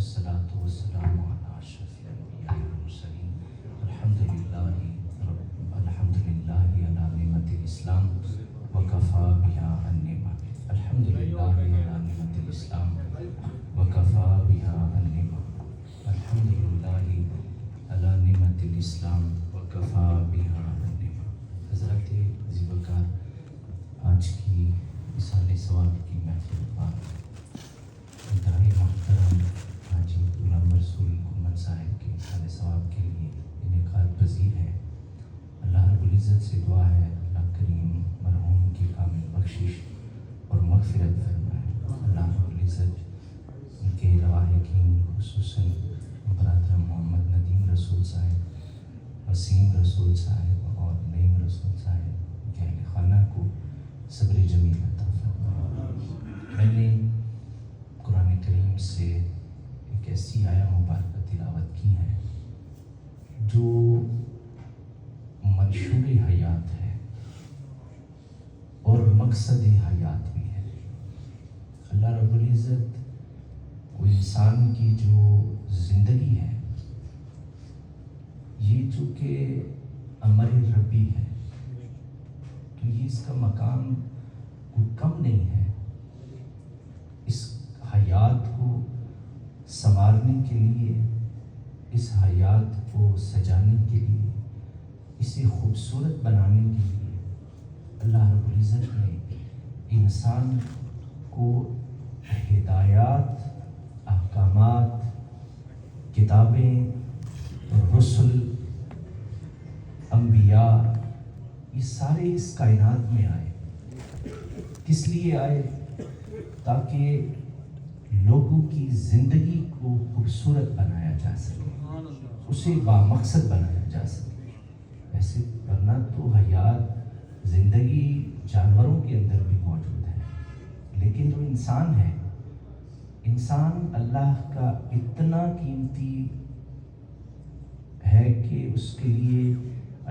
والصلاة والسلام على أشرف الأنبياء والمرسلين الحمد لله على نعمة الإسلام وكفى بها النعمة. الحمد لله على نعمة الإسلام وكفى بها النعمة. الحمد لله على نعمة الإسلام وكفى بها النعمة. حضرت ذیوکار آج کی اصال ثواب کی محفل پر انتہائی محترم حاجی غلام رسول محمد صاحب کے اصال ثواب کے لیے انعقاد پذیر ہے. اللہ رب العزت سے دعا ہے اللہ کریم مرحوم کی کامل بخشش اور مغفرت فرمائے. اللہ رب العزت ان کے لواحقین خصوصاً برادر محمد ندیم رسول صاحب، وسیم رسول صاحب اور نعیم رسول صاحب کے اہل خانہ کو صبر جمیل عطا فرمائے. میں نے قرآن کریم سے ایک ایسی آیہ مبارکہ تلاوت کی ہے جو منشور حیات ہے اور مقصد حیات بھی ہے. اللہ رب العزت وہ انسان کی جو زندگی ہے یہ چونکہ امر ربی ہے تو یہ اس کا مقام کوئی کم نہیں ہے. اس حیات کو سنوارنے کے لیے، اس حیات کو سجانے کے لیے، اسے خوبصورت بنانے کے لیے اللہ رب العزت نے انسان کو ہدایات، احکامات، کتابیں، رسل، انبیاء، یہ سارے اس کائنات میں آئے. کس لیے آئے؟ تاکہ لوگوں کی زندگی کو خوبصورت بنایا جا سکے، اسے بامقصد بنایا جا سکے. ایسے ورنہ تو حیات، زندگی جانوروں کے اندر بھی موجود ہے، لیکن جو انسان ہے، انسان اللہ کا اتنا قیمتی ہے کہ اس کے لیے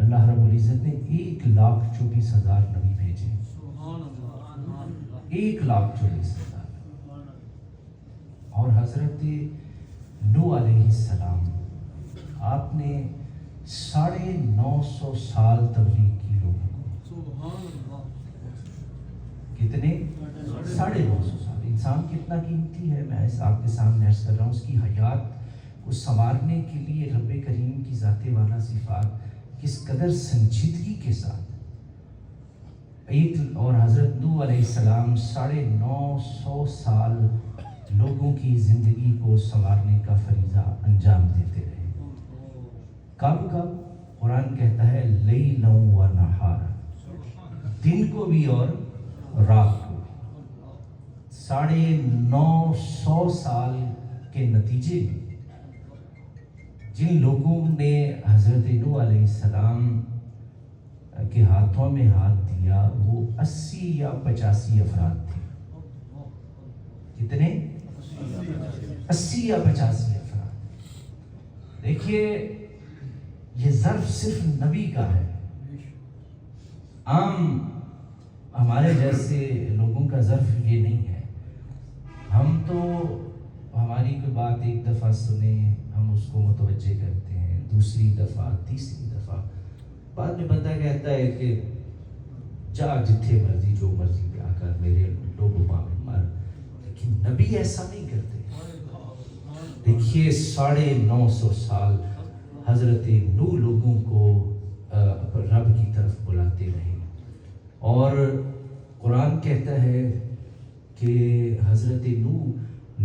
اللہ رب العزت نے 1,24,000 نبی بھیجے. 1,24,000. اور حضرت نوح علیہ السلام آپ نے 950 سال تبلیغ کی لوگوں کو. کتنے؟ 950 سال. انسان کتنا قیمتی ہے میں آپ کے سامنے عرض کر رہا ہوں. اس کی حیات کو سنوارنے کے لیے رب کریم کی ذات والا صفات کس قدر سنجیدگی کے ساتھ اور حضرت نوح علیہ السلام 950 سال لوگوں کی زندگی کو سنوارنے کا فریضہ انجام دیتے رہے. کب؟ قرآن کہتا ہے لیلا و نہارا، دن کو بھی اور رات کو. 950 سال کے نتیجے میں جن لوگوں نے حضرت نوح علیہ السلام کے ہاتھوں میں ہاتھ دیا وہ 80 یا 85 افراد تھے. کتنے؟ 80 یا 85 افراد. دیکھیے یہ ظرف صرف نبی کا ہے. عام ہمارے جیسے لوگوں کا ظرف یہ نہیں ہے. ہم تو ہماری کوئی بات ایک دفعہ سنیں ہم اس کو متوجہ کرتے ہیں، دوسری دفعہ، تیسری دفعہ، بعد میں بندہ کہتا ہے کہ جا جتھے مرضی جو مرضی پہ آ کر میرے لوگ مار. لیکن نبی ایسا نہیں کرتے. دیکھیے 950 سال حضرت نوح لوگوں کو رب کی طرف بلاتے رہے. اور قرآن کہتا ہے کہ حضرت نوح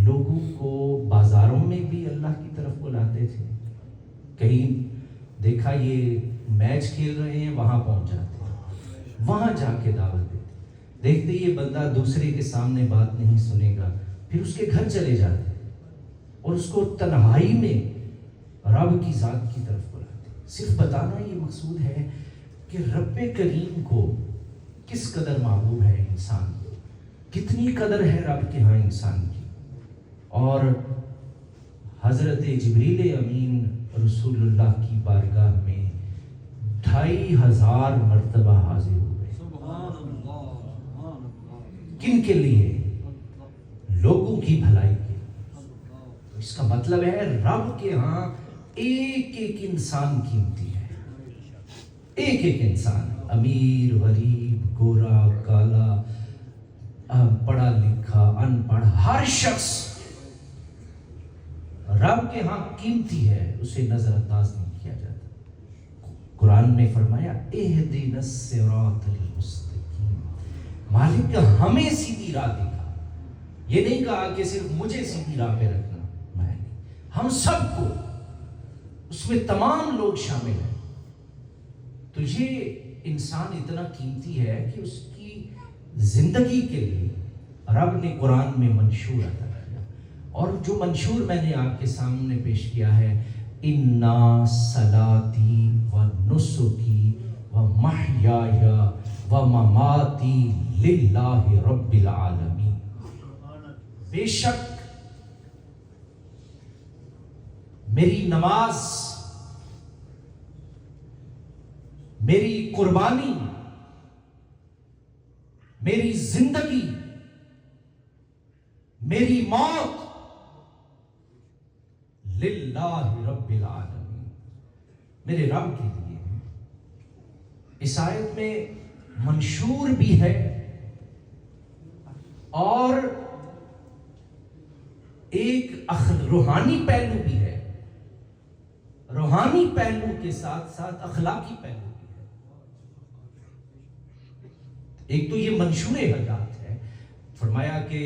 لوگوں کو بازاروں میں بھی اللہ کی طرف بلاتے تھے. کہیں دیکھا یہ میچ کھیل رہے ہیں وہاں پہنچ جاتے ہیں، وہاں جا کے دعوت دیتے. دیکھتے یہ بندہ دوسرے کے سامنے بات نہیں سنے گا پھر اس کے گھر چلے جاتے اور اس کو تنہائی میں رب کی ذات کی طرف بلاتے. صرف بتانا یہ مقصود ہے کہ رب کریم کو کس قدر محبوب ہے انسان، کتنی قدر ہے رب کے ہاں انسان کی. اور حضرت جبریل امین رسول اللہ کی بارگاہ میں 2,500 مرتبہ حاضر ہو گئے. کن کے لیے؟ لوگوں کی بھلائی کے. اس کا مطلب ہے رب کے ہاں ایک ایک انسان قیمتی ہے، ایک ایک انسان، امیر غریب گورا کالا پڑھا لکھا ان پڑھ، ہر شخص رب کے ہاں قیمتی ہے، اسے نظر انداز نہیں کیا جاتا۔ قرآن نے فرمایا اہدنا الصراط المستقیم، مالک ہمیں سیدھی راہ دکھا، یہ نہیں کہا کہ صرف مجھے سیدھی راہ پہ رکھنا، میں نہیں، ہم سب کو، اس میں تمام لوگ شامل ہیں۔ تو یہ انسان اتنا قیمتی ہے کہ اس کی زندگی کے لیے رب نے قرآن میں منشور عطا کیا، اور جو منشور میں نے آپ کے سامنے پیش کیا ہے، اِنَّا صَلَاتِي وَنُسُكِي وَمَحْيَايَ وَمَمَاتِي لِلَّهِ رَبِّ الْعَالَمِينَ، بے شک میری نماز، میری قربانی، میری زندگی، میری موت للہ رب العالمین، میرے رب کے لیے ہے۔ اس آیت میں منشور بھی ہے اور ایک روحانی پہلو بھی ہے، روحانی پہلو کے ساتھ ساتھ اخلاقی پہلو بھی ہے۔ ایک تو یہ منشور حیات ہے، فرمایا کہ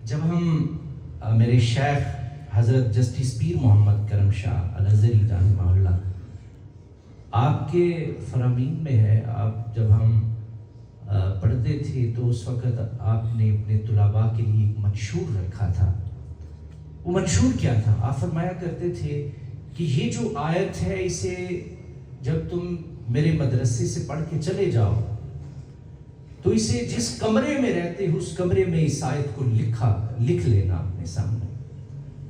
جب ہم میرے شیخ حضرت جسٹس پیر محمد کرم شاہ الازہری رحمہ اللہ، آپ کے فرامین میں ہے، آپ جب ہم پڑھتے تھے تو اس وقت آپ نے اپنے طلباء کے لیے ایک منشور رکھا تھا۔ وہ منشور کیا تھا؟ آپ فرمایا کرتے تھے کہ یہ جو آیت ہے، اسے جب تم میرے مدرسے سے پڑھ کے چلے جاؤ تو اسے جس کمرے میں رہتے ہو اس کمرے میں اس آیت کو لکھ لینا اپنے سامنے،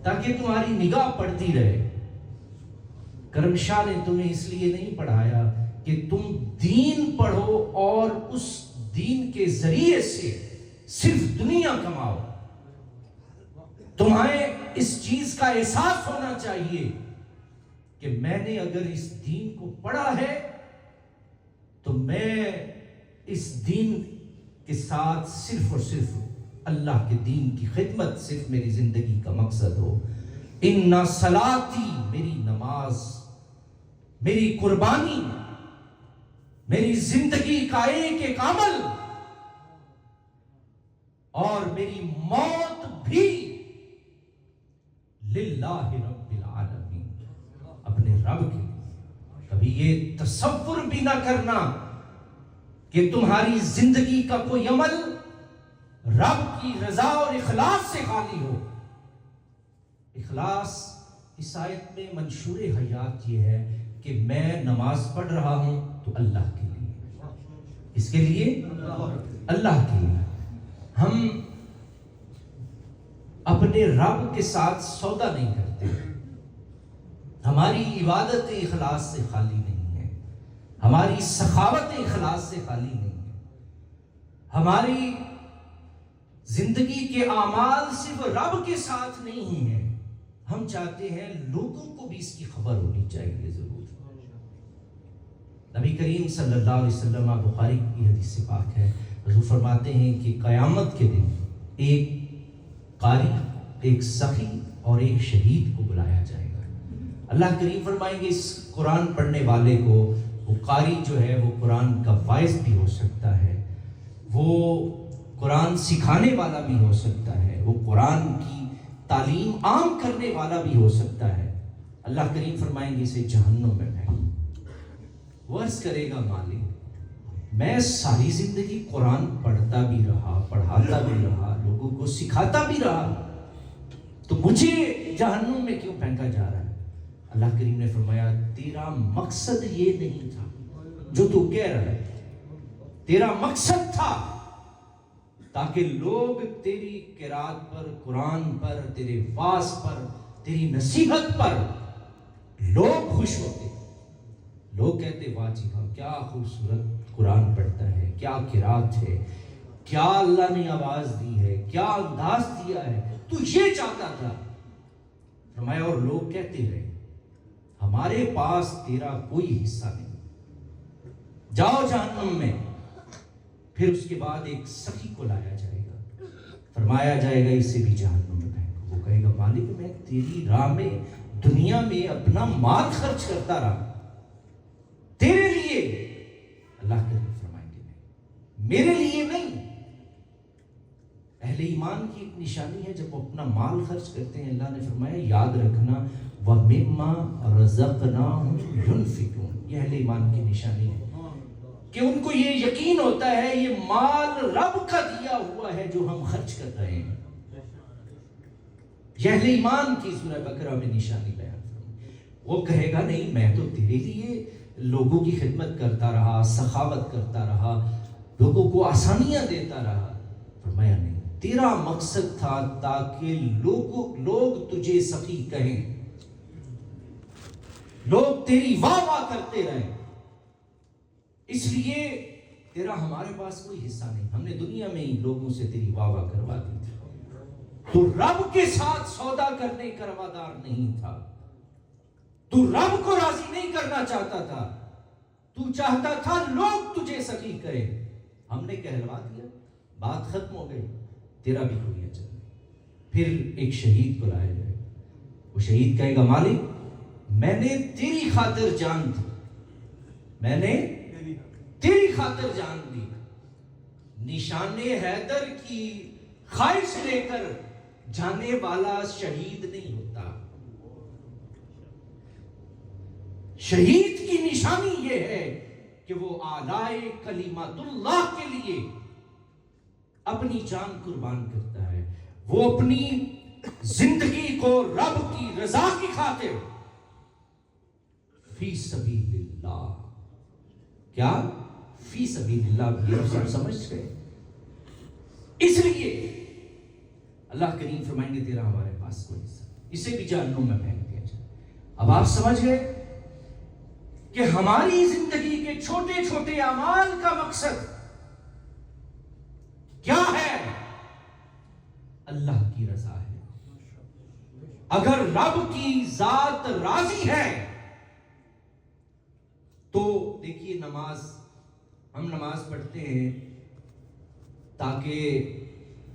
تاکہ تمہاری نگاہ پڑتی رہے۔ کرم شاہ نے تمہیں اس لیے نہیں پڑھایا کہ تم دین پڑھو اور اس دین کے ذریعے سے صرف دنیا کماؤ، تمہیں اس چیز کا احساس ہونا چاہیے کہ میں نے اگر اس دین کو پڑھا ہے تو میں اس دین کے ساتھ صرف اور صرف اللہ کے دین کی خدمت صرف میری زندگی کا مقصد ہو۔ اِنَّا صَلَاتِي، میری نماز، میری قربانی، میری زندگی کا ایک ایک عمل، اور میری موت بھی للہ رب العالمین، اپنے رب کے لیے۔ کبھی یہ تصور بھی نہ کرنا کہ تمہاری زندگی کا کوئی عمل رب کی رضا اور اخلاص سے خالی ہو۔ اخلاص اس آیت میں منشور حیات یہ ہے کہ میں نماز پڑھ رہا ہوں تو اللہ کے لیے، اس کے لیے اللہ کے لیے۔ ہم اپنے رب کے ساتھ سودا نہیں کرتے، ہماری عبادت اخلاص سے خالی نہیں ہے، ہماری سخاوت اخلاص سے خالی نہیں ہے، ہماری زندگی کے اعمال صرف رب کے ساتھ نہیں ہیں، ہم چاہتے ہیں لوگوں کو بھی اس کی خبر ہونی چاہیے ضرور۔ نبی کریم صلی اللہ علیہ وسلم، بخاری کی حدیث پاک ہے، حضور فرماتے ہیں کہ قیامت کے دن ایک قاری، ایک سخی اور ایک شہید کو بلایا جائے گا۔ اللہ کریم فرمائیں گے اس قرآن پڑھنے والے کو، وہ قاری جو ہے وہ قرآن کا واعظ بھی ہو سکتا ہے، وہ قرآن سکھانے والا بھی ہو سکتا ہے، وہ قرآن کی تعلیم عام کرنے والا بھی ہو سکتا ہے۔ اللہ کریم فرمائیں گے اسے جہنم میں پھینک۔ وہ عرض کرے گا مالک میں ساری زندگی قرآن پڑھتا بھی رہا، پڑھاتا بھی رہا، لوگوں کو سکھاتا بھی رہا، تو مجھے جہنم میں کیوں پھینکا جا رہا ہے؟ اللہ کریم نے فرمایا تیرا مقصد یہ نہیں تھا جو تو کہہ رہا ہے، تیرا مقصد تھا تاکہ لوگ تیری قرات پر، قرآن پر، تیرے واعظ پر، تیری نصیحت پر لوگ خوش ہوتے، لوگ کہتے واہ جی واہ کیا خوبصورت قرآن پڑھتا ہے، کیا قرات ہے، کیا اللہ نے آواز دی ہے، کیا انداز دیا ہے۔ تو یہ چاہتا تھا فرمایا اور لوگ کہتے رہے ہمارے پاس تیرا کوئی حصہ نہیں، جاؤ جہنم میں۔ پھر اس کے بعد ایک سخی کو لایا جائے گا، فرمایا جائے گا اسے بھی جہنم میں پھینکو۔ وہ کہے گا مالک میں تیری راہ میں دنیا میں اپنا مال خرچ کرتا رہا تیرے لیے۔ اللہ کریم فرمائیں گے نہیں، میرے لیے نہیں۔ اہل ایمان کی ایک نشانی ہے جب وہ اپنا مال خرچ کرتے ہیں، اللہ نے فرمایا یاد رکھنا وَمِمَّا رَزَقْنَاهُمْ يُنْفِقُونَ، یہ اہل ایمان کی نشانی ہے کہ ان کو یہ یقین ہوتا ہے یہ مال رب کا دیا ہوا ہے جو ہم خرچ کر رہے ہیں۔ یہ اہل ایمان کی سورہ بقرہ میں نشانی بیان فرمائی۔ وہ کہے گا نہیں میں تو تیرے لیے لوگوں کی خدمت کرتا رہا، سخاوت کرتا رہا، لوگوں کو آسانیاں دیتا رہا۔ فرمایا نہیں، تیرا مقصد تھا تاکہ لوگ تجھے سخی کہیں، لوگ تیری واہ واہ کرتے رہیں، اس لیے تیرا ہمارے پاس کوئی حصہ نہیں۔ ہم نے دنیا میں ہی لوگوں سے تیری واہ واہ کروا دی تھی، تو رب کے ساتھ سودا کرنے کا روادار نہیں تھا، تو رب کو راضی نہیں کرنا چاہتا تھا، تو چاہتا تھا لوگ تجھے سخی کریں۔ ہم نے کہلوا دیا، بات ختم ہو گئی، تیرا بھی کوئی اجر نہیں۔ پھر ایک شہید کو لایا جائے، وہ شہید کہے گا مالک میں نے تیری خاطر جان دی، میں نے تیری خاطر جان دی۔ نشان حیدر کی خواہش لے کر جانے والا شہید نہیں ہوتا۔ شہید کی نشانی یہ ہے کہ وہ اعلی کلمت اللہ کے لیے اپنی جان قربان کرتا ہے، وہ اپنی زندگی کو رب کی رضا کی خاطر فی سبیل اللہ، کیا فی سبیل اللہ یہ لفظ سمجھ گئے؟ اس لیے اللہ کریم فرمائیں گے تیرا ہمارے پاس کوئی حصہ، اسے بھی جہنم میں پھینک دیا جائے۔ اب آپ سمجھ گئے کہ ہماری زندگی کے چھوٹے چھوٹے اعمال کا مقصد کیا ہے؟ اللہ کی رضا ہے۔ اگر رب کی ذات راضی ہے تو دیکھیے ہم نماز پڑھتے ہیں تاکہ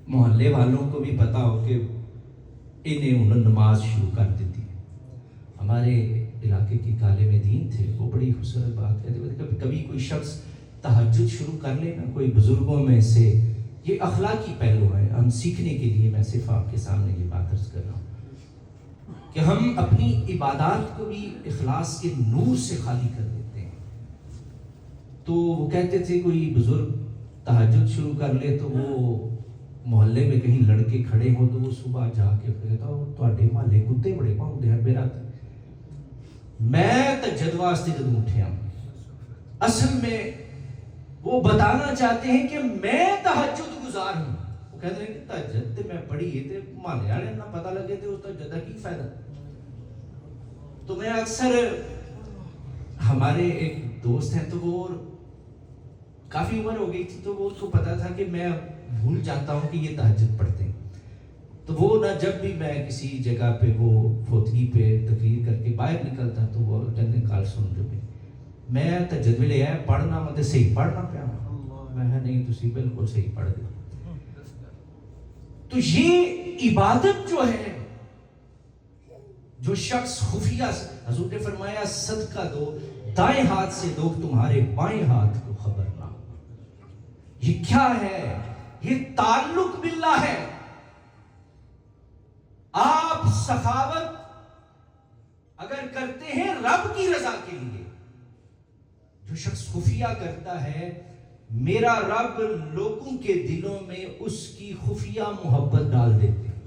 محلے والوں کو بھی پتا ہو کہ انہیں نماز شروع کر دیتی ہے۔ ہمارے علاقے کی کالے میں دین تھے، وہ بڑی خوبصورت بات کہتے تھے، کبھی کوئی شخص تہجد شروع کر لے نا، کوئی بزرگوں میں سے، یہ اخلاقی پہلو ہے، ہم سیکھنے کے لیے میں صرف آپ کے سامنے یہ بات عرض کر رہا ہوں کہ ہم اپنی عبادات کو بھی اخلاص کے نور سے خالی کر دیتے ہیں۔ تو وہ کہتے تھے کوئی بزرگ تہجد شروع کر لے تو وہ محلے میں کہیں لڑکے کھڑے ہوں تو وہ صبح جا کے کہتا تواڈے محلے کتے بڑے بھاؤندے ہیں میرا میں تہجد واسطے جدوں اٹھیا۔ اصل میں وہ بتانا چاہتے ہیں کہ میں تہجد گزار ہوں۔ وہ کہتے ہیں کہ تہجد تے میں پڑھی ہے تے محلے والے نہ پتہ لگے تے اس تہجد کا کی فائدہ۔ تو میں اکثر ہمارے ایک دوست ہیں تو وہ کافی عمر ہو گئی تھی تو وہ اس کو پتا تھا کہ میں بھول جاتا ہوں کہ یہ تہجد پڑھتے ہیں، تو وہ نہ جب بھی میں کسی جگہ پہ وہ فوتگی پہ تقریر کر کے باہر نکلتا تو وہ کہتے کال سن جو بھی میں تہجد ویلے ہے پڑھنا مطلب صحیح پڑھنا پیا میں نہیں تسی بالکل صحیح پڑھ دے۔ تو یہ عبادت جو ہے، جو شخص خفیہ، حضور نے فرمایا صدقہ دو دائیں ہاتھ سے دو تمہارے بائیں ہاتھ کو خبر نہ ہو۔ یہ کیا ہے؟ یہ تعلق باللہ ہے۔ آپ سخاوت اگر کرتے ہیں رب کی رضا کے لیے، جو شخص خفیہ کرتا ہے میرا رب لوگوں کے دلوں میں اس کی خفیہ محبت ڈال دیتے ہیں،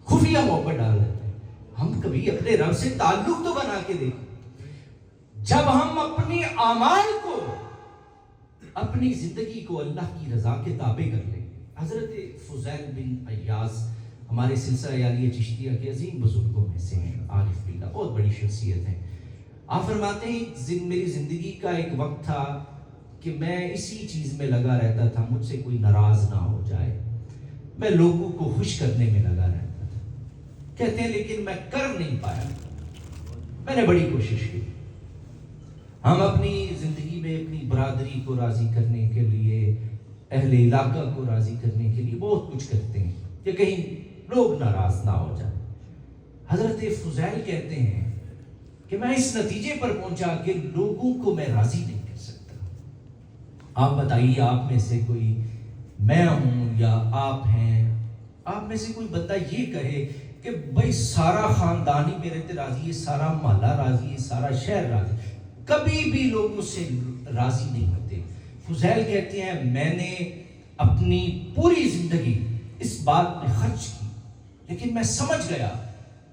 خفیہ محبت ڈال دیتے ہیں۔ ہم کبھی اپنے رب سے تعلق تو بنا کے دیکھیں، جب ہم اپنے اعمال کو، اپنی زندگی کو اللہ کی رضا کے تابع کر لیں گے۔ حضرت فضیل بن عیاض ہمارے سلسلہ یالیہ چشتیہ کے عظیم بزرگوں میں سے ہیں، عارف باللہ، بہت بڑی شخصیت ہیں۔ آپ فرماتے ہیں میری زندگی کا ایک وقت تھا کہ میں اسی چیز میں لگا رہتا تھا، مجھ سے کوئی ناراض نہ ہو جائے، میں لوگوں کو خوش کرنے میں لگا رہتا تھا. کہتے ہیں لیکن میں کر نہیں پایا. میں نے بڑی کوشش کی. ہم اپنی زندگی میں اپنی برادری کو راضی کرنے کے لیے، اہل علاقہ کو راضی کرنے کے لیے بہت کچھ کرتے ہیں کہ کہیں لوگ ناراض نہ ہو جائیں. حضرت فضیل کہتے ہیں کہ میں اس نتیجے پر پہنچا کہ لوگوں کو میں راضی نہیں کر سکتا. آپ بتائیے، آپ میں سے کوئی، میں ہوں یا آپ ہیں، آپ میں سے کوئی بندہ یہ کہے کہ بھائی سارا خاندان ہی میرے تے راضی ہے، سارا محلہ راضی ہے، سارا شہر راضی، کبھی بھی لوگوں سے راضی نہیں ہوتے. فضیل کہتے ہیں میں نے اپنی پوری زندگی اس بات میں خرچ کی، لیکن میں سمجھ گیا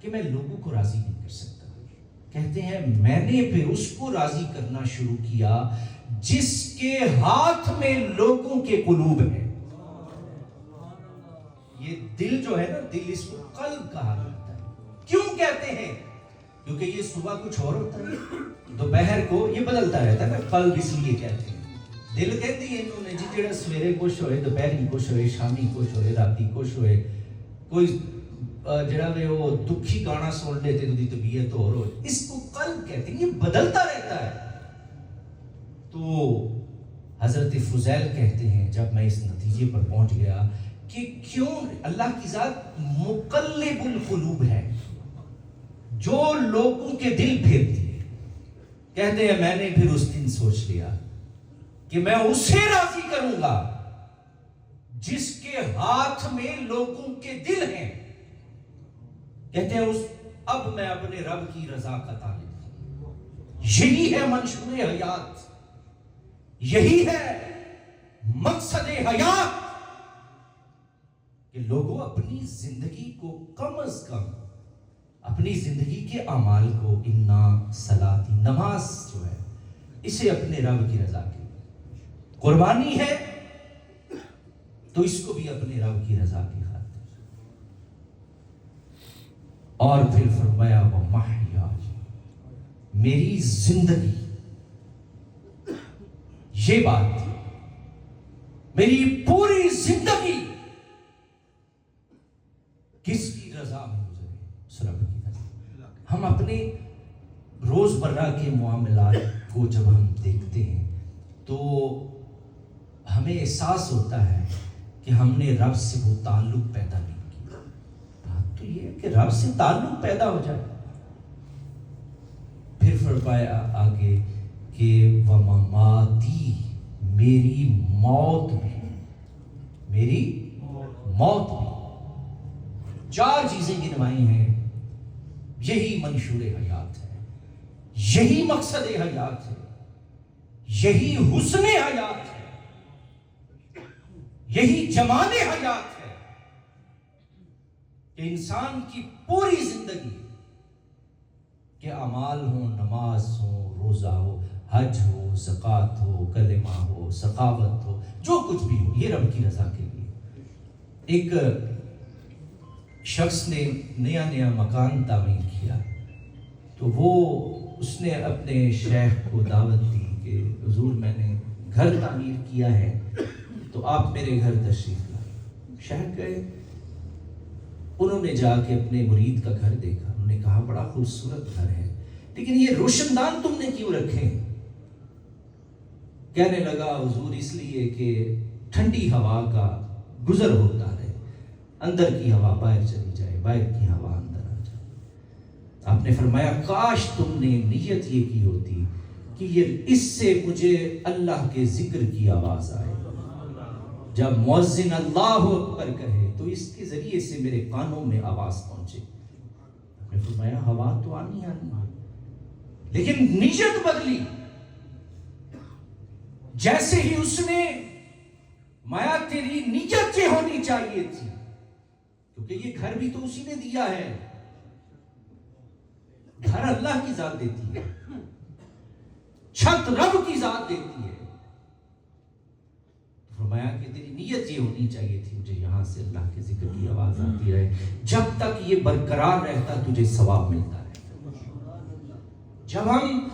کہ میں لوگوں کو راضی نہیں کر سکتا. کہتے ہیں میں نے پھر اس کو راضی کرنا شروع کیا جس کے ہاتھ میں لوگوں کے قلوب ہیں. یہ دل جو ہے نا، دل، اس کو قلب کہا جاتا ہے. کیوں کہتے ہیں؟ کیونکہ یہ صبح کچھ اور ہوتا ہے، دوپہر کو یہ بدلتا رہتا ہے نا. قلب اس لیے کہتے ہیں. دل کہتی ہے انہوں نے جی جڑا سویرے خوش ہوئے، دوپہری خوش ہوئے، شامی خوش ہوئے، راتی خوش ہوئے. کوئی جڑا وہ دکھی گانا سن لیتے تو دی طبیعت اور ہوئے. اس کو قلب کہتے ہیں. یہ بدلتا رہتا ہے. تو حضرت فضیل کہتے ہیں جب میں اس نتیجے پر پہنچ گیا کہ کیوں اللہ کی ذات مقلب القلوب ہے، جو لوگوں کے دل پھیرتی ہے. کہتے ہیں میں نے پھر اس دن سوچ لیا کہ میں اسے راضی کروں گا جس کے ہاتھ میں لوگوں کے دل ہیں. کہتے ہیں اب میں اپنے رب کی رضا کا طالب ہوں. یہی ہے منشور حیات، یہی ہے مقصد حیات کہ لوگوں اپنی زندگی کو کم از کم، اپنی زندگی کے اعمال کو، انا صلاتی، نماز جو ہے، اسے اپنے رب کی رضا کے قربانی ہے تو اس کو بھی اپنے رب کی رضا کی خاطر. اور پھر فرمایا وَمَحْيَا، میری زندگی، یہ بات تھی، میری پوری زندگی کس کی رضا میں گزرے؟ اس رب کی رضا. ہم اپنے روز مرہ کے معاملات کو جب ہم دیکھتے ہیں تو ہمیں احساس ہوتا ہے کہ ہم نے رب سے وہ تعلق پیدا نہیں کیا. بات تو یہ ہے کہ رب سے تعلق پیدا ہو جائے. پھر فرمایا آگے کہ وَمَمَاتِي، میری موت بھی، میری موت بھی. 4 چیزیں گنوائی ہیں. یہی منشور حیات ہے، یہی مقصد حیات ہے، یہی حسن حیات ہے، یہی جمال حیات ہے کہ انسان کی پوری زندگی کے اعمال ہوں، نماز ہو، روزہ ہو، حج ہو، زکوٰۃ ہو، کلمہ ہو، سخاوت ہو، جو کچھ بھی ہو، یہ رب کی رضا کے لیے. ایک شخص نے نیا مکان تعمیر کیا تو اس نے اپنے شیخ کو دعوت دی کہ حضور میں نے گھر تعمیر کیا ہے تو آپ میرے گھر تشریف لائیں. شیخ گئے، انہوں نے جا کے اپنے مرید کا گھر دیکھا. انہوں نے کہا بڑا خوبصورت گھر ہے، لیکن یہ روشن دان تم نے کیوں رکھے؟ کہنے لگا حضور اس لیے کہ ٹھنڈی ہوا کا گزر ہوتا رہے، اندر کی ہوا باہر چلی جائے، باہر کی ہوا اندر آ جائے. آپ نے فرمایا کاش تم نے نیت یہ کی ہوتی کہ اس سے مجھے اللہ کے ذکر کی آواز آئے. جب مؤذن اللہ اکبر کہے تو اس کے ذریعے سے میرے کانوں میں آواز پہنچے. آپ نے فرمایا ہوا تو آنی ہے، لیکن نیت بدلی. جیسے ہی اس نے مایا تیری نیت یہ ہونی چاہیے تھی، کیونکہ یہ گھر بھی تو اسی نے دیا ہے. گھر اللہ کی ذات دیتی ہے، چھت رب کی ذات دیتی ہے. فرمایا کہ تیری نیت یہ ہونی چاہیے تھی مجھے یہاں سے اللہ کے ذکر کی آواز آتی رہے، جب تک یہ برقرار رہتا تجھے ثواب ملتا رہتا. جب ہم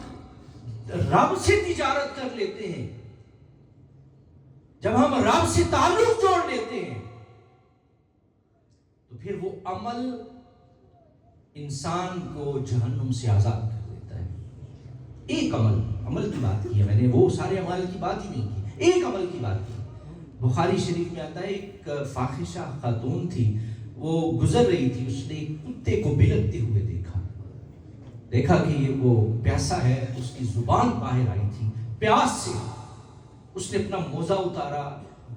رب سے تجارت کر لیتے ہیں، جب ہم رب سے تعلق جوڑ لیتے ہیں پھر وہ عمل انسان کو جہنم سے آزاد کر دیتا ہے. ایک عمل کی بات کی ہے میں نے، وہ سارے عمل کی بات ہی نہیں کی، ایک عمل کی بات کی. بخاری شریف میں آتا ہے ایک فاحشہ خاتون تھی، وہ گزر رہی تھی، اس نے ایک کتے کو بلکتے ہوئے دیکھا کہ یہ وہ پیاسا ہے، اس کی زبان باہر آئی تھی پیاس سے. اس نے اپنا موزہ اتارا،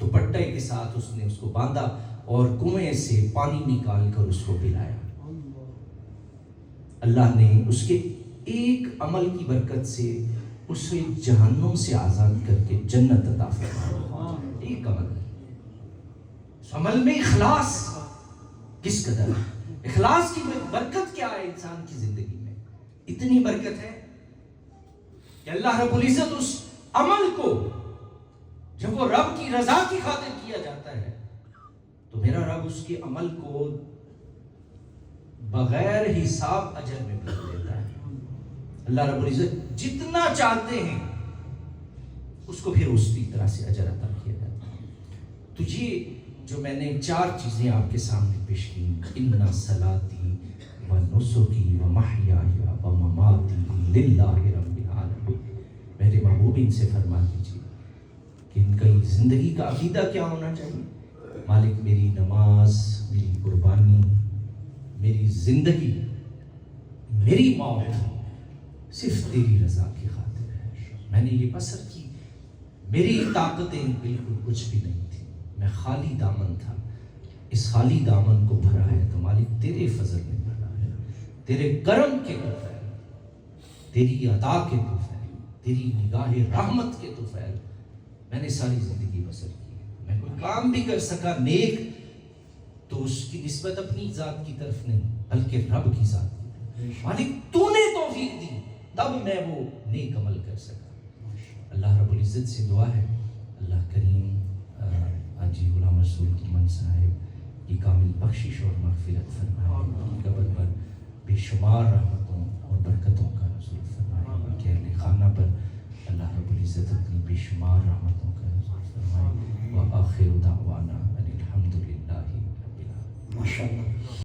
دوپٹے کے ساتھ اس نے اس کو باندھا اور کنویں سے پانی نکال کر اس کو پلایا. اللہ نے اس کے ایک عمل کی برکت سے اسے جہنم سے آزاد کر کے جنت عطا فرمایا. ایک عمل میں اخلاص کس قدر ہے، اخلاص کی برکت کیا ہے انسان کی زندگی میں. اتنی برکت ہے کہ اللہ رب العزت اس عمل کو جب وہ رب کی رضا کی خاطر کیا جاتا ہے تو میرا رب اس کے عمل کو بغیر حساب اجر میں بدل دیتا ہے. اللہ رب العزت جتنا چاہتے ہیں اس کو پھر اسی طرح سے اجر عطا کیا جاتا ہے. تو یہ جو میں نے 4 چیزیں آپ کے سامنے پیش کی، ان صلاتی و نسکی و محیای و مماتی للہ رب العالمین، میرے محبوب ان سے فرما دیجیے کہ ان کی زندگی کا عقیدہ کیا ہونا چاہیے. مالک میری نماز، میری قربانی، میری زندگی، میری موت صرف تیری رضا کی خاطر ہے. میں نے یہ بسر کی، میری طاقتیں بالکل کچھ بھی نہیں تھی، میں خالی دامن تھا. اس خالی دامن کو بھرا ہے تو مالک تیرے فضل نے بھرا ہے، تیرے کرم کے طفیل، تیری عطا کے طفیل، تیری نگاہ رحمت کے طفیل میں نے ساری زندگی بسر کی. میں کوئی کام بھی کر سکا نیک تو اس کی نسبت اپنی ذات کی طرف نہیں بلکہ رب کی ذات کی طرف. مالک تو نے توفیق دی تب میں وہ نیک عمل کر سکا. اللہ رب العزت سے دعا ہے اللہ کریم حاجی غلام رسول تمن صاحب کی کامل بخشش اور مغفرت فرمائے، ان کی قبر پر بے شمار رحمتوں اور برکتوں کا نزول فرمائے، ان کے اہل خانہ پر اللہ رب العزت اپنی بے شمار رحمتوں کا نزول فرمائے. وآخر دعوانا ان الحمد للہ رب العالمین. ماشاءاللہ.